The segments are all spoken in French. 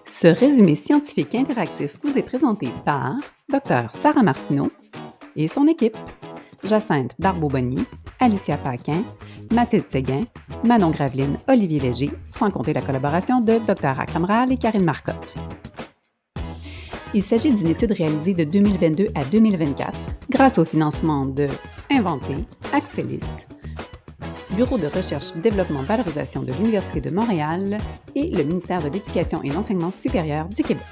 Ce résumé scientifique interactif vous est présenté par Dr Sarah Martineau et son équipe. Jacinthe Barbeau-Bonny, Alicia Paquin, Mathilde Séguin, Manon Graveline, Olivier Léger, sans compter la collaboration de Dr Akram Rahal et Karine Marcotte. Il s'agit d'une étude réalisée de 2022 à 2024 grâce au financement de Inventé, Axelis, Bureau de recherche, développement, valorisation de l'Université de Montréal et le ministère de l'Éducation et de l'Enseignement supérieur du Québec.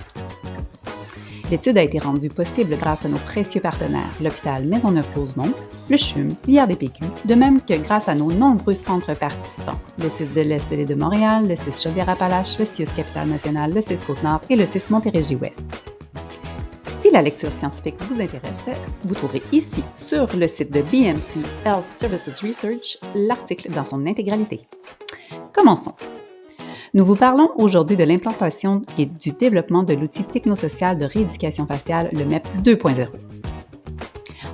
L'étude a été rendue possible grâce à nos précieux partenaires, l'hôpital Maisonneuve-Rosemont, le CHUM, l'IRDPQ, de même que grâce à nos nombreux centres participants, le CIS de l'Est de l'île de Montréal, le CIS Chaudière-Appalaches, le CIUS Capitale-Nationale, le CIS Côte-Nord et le CIS Montérégie-Ouest. Si la lecture scientifique vous intéresse, vous trouverez ici, sur le site de BMC Health Services Research, l'article dans son intégralité. Commençons. Nous vous parlons aujourd'hui de l'implantation et du développement de l'outil technosocial de rééducation faciale, le MEP 2.0.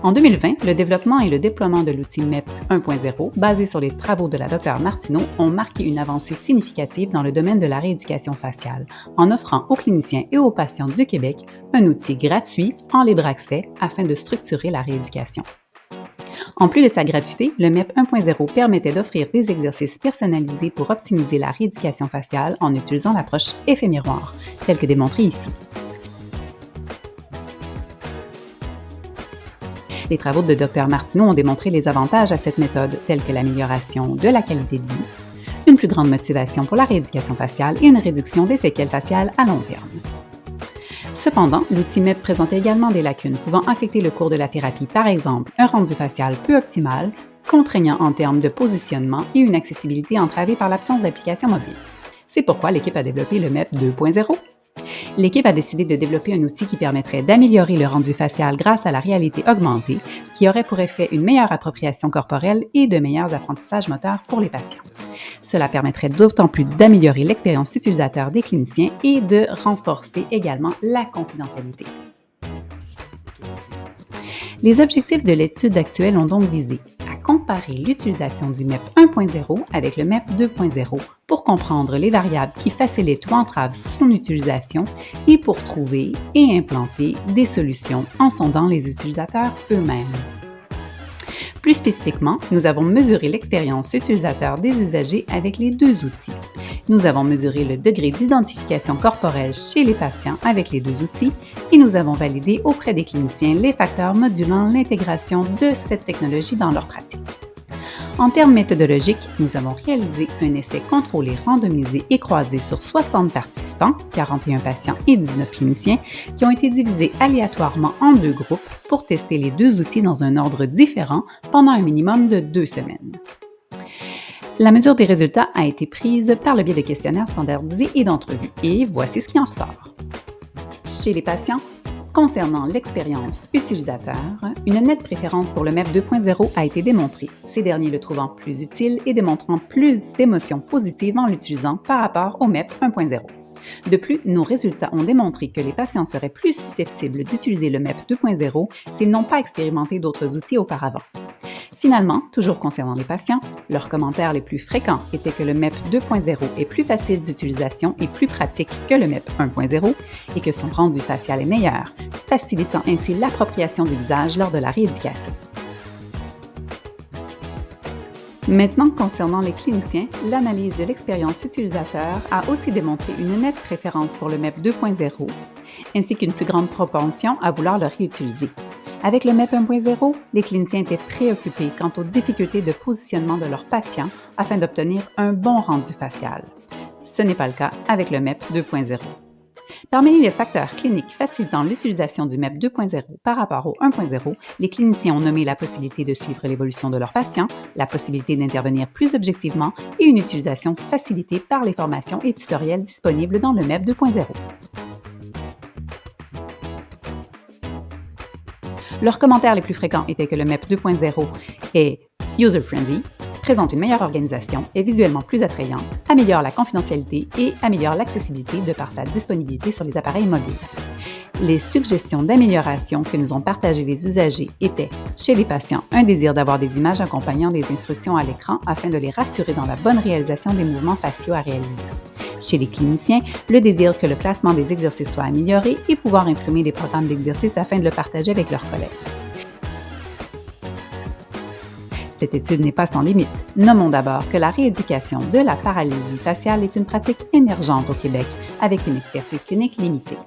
En 2020, le développement et le déploiement de l'outil MEP 1.0, basé sur les travaux de la Dr Martineau, ont marqué une avancée significative dans le domaine de la rééducation faciale, en offrant aux cliniciens et aux patients du Québec un outil gratuit, en libre accès, afin de structurer la rééducation. En plus de sa gratuité, le MEP 1.0 permettait d'offrir des exercices personnalisés pour optimiser la rééducation faciale en utilisant l'approche effet miroir, telle que démontrée ici. Les travaux de Dr Martineau ont démontré les avantages à cette méthode, tels que l'amélioration de la qualité de vie, une plus grande motivation pour la rééducation faciale et une réduction des séquelles faciales à long terme. Cependant, l'outil MEP présentait également des lacunes pouvant affecter le cours de la thérapie, par exemple un rendu facial peu optimal, contraignant en termes de positionnement et une accessibilité entravée par l'absence d'application mobile. C'est pourquoi l'équipe a développé le MEP 2.0. L'équipe a décidé de développer un outil qui permettrait d'améliorer le rendu facial grâce à la réalité augmentée, ce qui aurait pour effet une meilleure appropriation corporelle et de meilleurs apprentissages moteurs pour les patients. Cela permettrait d'autant plus d'améliorer l'expérience utilisateur des cliniciens et de renforcer également la confidentialité. Les objectifs de l'étude actuelle ont donc visé à comparer l'utilisation du MEP 1.0 avec le MEP 2.0 pour comprendre les variables qui facilitent ou entravent son utilisation et pour trouver et implanter des solutions en sondant les utilisateurs eux-mêmes. Plus spécifiquement, nous avons mesuré l'expérience utilisateur des usagers avec les deux outils. Nous avons mesuré le degré d'identification corporelle chez les patients avec les deux outils et nous avons validé auprès des cliniciens les facteurs modulant l'intégration de cette technologie dans leur pratique. En termes méthodologiques, nous avons réalisé un essai contrôlé, randomisé et croisé sur 60 participants, 41 patients et 19 cliniciens, qui ont été divisés aléatoirement en deux groupes pour tester les deux outils dans un ordre différent pendant un minimum de 2 semaines. La mesure des résultats a été prise par le biais de questionnaires standardisés et d'entrevues, et voici ce qui en ressort. Chez les patients, concernant l'expérience utilisateur, une nette préférence pour le MEP 2.0 a été démontrée, ces derniers le trouvant plus utile et démontrant plus d'émotions positives en l'utilisant par rapport au MEP 1.0. De plus, nos résultats ont démontré que les patients seraient plus susceptibles d'utiliser le MEP 2.0 s'ils n'ont pas expérimenté d'autres outils auparavant. Finalement, toujours concernant les patients, leurs commentaires les plus fréquents étaient que le MEP 2.0 est plus facile d'utilisation et plus pratique que le MEP 1.0 et que son rendu facial est meilleur, facilitant ainsi l'appropriation du visage lors de la rééducation. Maintenant, concernant les cliniciens, l'analyse de l'expérience utilisateur a aussi démontré une nette préférence pour le MEP 2.0 ainsi qu'une plus grande propension à vouloir le réutiliser. Avec le MEP 1.0, les cliniciens étaient préoccupés quant aux difficultés de positionnement de leurs patients afin d'obtenir un bon rendu facial. Ce n'est pas le cas avec le MEP 2.0. Parmi les facteurs cliniques facilitant l'utilisation du MEP 2.0 par rapport au 1.0, les cliniciens ont nommé la possibilité de suivre l'évolution de leurs patients, la possibilité d'intervenir plus objectivement et une utilisation facilitée par les formations et tutoriels disponibles dans le MEP 2.0. Leurs commentaires les plus fréquents étaient que le MEP 2.0 est user-friendly, présente une meilleure organisation, est visuellement plus attrayant, améliore la confidentialité et améliore l'accessibilité de par sa disponibilité sur les appareils mobiles. Les suggestions d'amélioration que nous ont partagées les usagers étaient, chez les patients, un désir d'avoir des images accompagnant des instructions à l'écran afin de les rassurer dans la bonne réalisation des mouvements faciaux à réaliser. Chez les cliniciens, le désir que le classement des exercices soit amélioré et pouvoir imprimer des programmes d'exercice afin de le partager avec leurs collègues. Cette étude n'est pas sans limite. Nommons d'abord que la rééducation de la paralysie faciale est une pratique émergente au Québec, avec une expertise clinique limitée.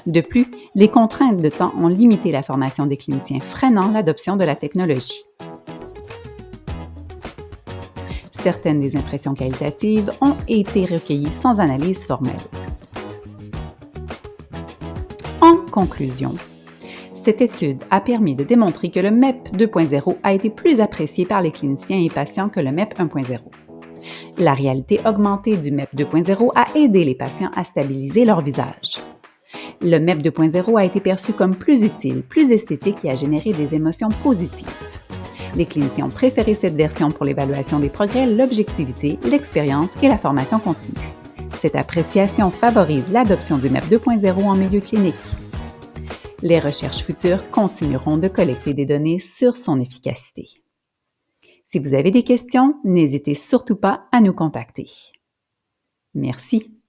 De plus, les contraintes de temps ont limité la formation des cliniciens, freinant l'adoption de la technologie. Certaines des impressions qualitatives ont été recueillies sans analyse formelle. En conclusion, cette étude a permis de démontrer que le MEP 2.0 a été plus apprécié par les cliniciens et patients que le MEP 1.0. La réalité augmentée du MEP 2.0 a aidé les patients à stabiliser leur visage. Le MEP 2.0 a été perçu comme plus utile, plus esthétique et a généré des émotions positives. Les cliniciens ont préféré cette version pour l'évaluation des progrès, l'objectivité, l'expérience et la formation continue. Cette appréciation favorise l'adoption du MEP 2.0 en milieu clinique. Les recherches futures continueront de collecter des données sur son efficacité. Si vous avez des questions, n'hésitez surtout pas à nous contacter. Merci.